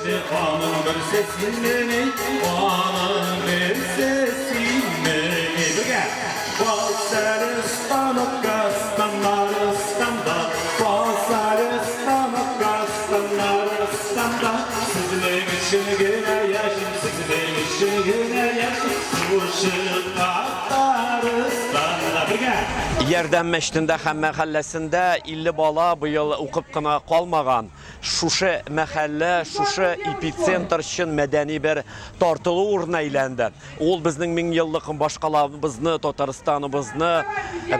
Onun bir sesini, onun bir sesini. Birge. Basarıstan Afganistan'da, Basarıstan Afganistan'da. Sizin için güne yaşım, sizin için güne yaşım. Kuşun Afganistan'da. Birge. Yerden meştinde hem mahallesinde 50 bala bu yıl okup kına kalmagan. Şuşa mahalle, Şuşa epicentr için medeni bir tartılı uğruna eylendi. Ol bizning 1000 yıllık başkalarımızını, Tataristanımızını,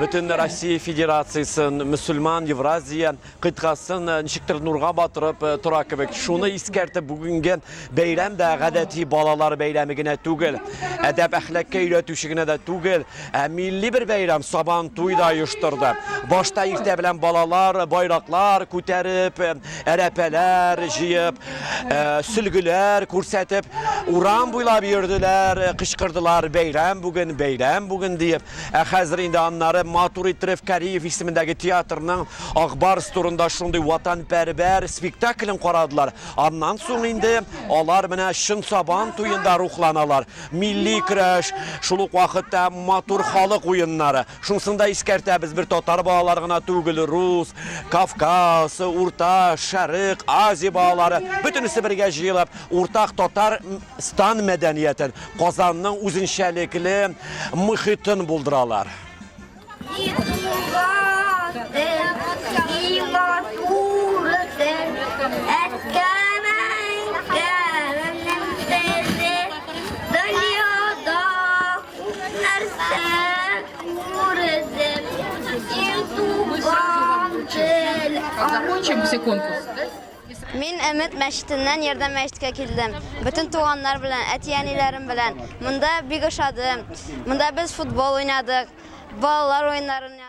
bütün Rossiya Federasyasının, Müslüman, Evraziya kıtkasını nişiktir nurga batırıp turakıbek. Şunu iskertip bugünkü beyram da gadeti balalar beyramigine tügül, edep ahlakka öğretüşüne de tügül, milli bir beyram saban tuyda ayıştırdı. Başta irte bilen balalar, bayraklar küterip, erepeler jiyip, sülgüler kursetip, uran buylap yürüdüler, kışkırdılar beyram bugün deyip. Hazır indi anları Maturit Rıfkariyev ismindeki tiyatrının akbar sturunda şunday vatanperver spektaklin koradılar. Ondan sonra indi onlar mene şın saban tuyunda ruhlanalar. Milli kreş, şuluk vakitte matur halık oyunları. Şunsunda iskertte biz bir Tatar bağlarına tügülü Rus, Kafkas, Urta, Şarık, Aziya bağları bütünüsü birge jıyılıp ortak Tatarstan medeniyetin Kazan'ın uzunşelikli mühitin bulduralar. Закончим все конкурс. Men Ümit Məşidindən yerdən Məşidə kildim. Bütün tuğanlar bilen, ətiyənilərim bilen. Bunda bir yaşadım. Bunda biz futbol oynadık. Balalar oyunlarını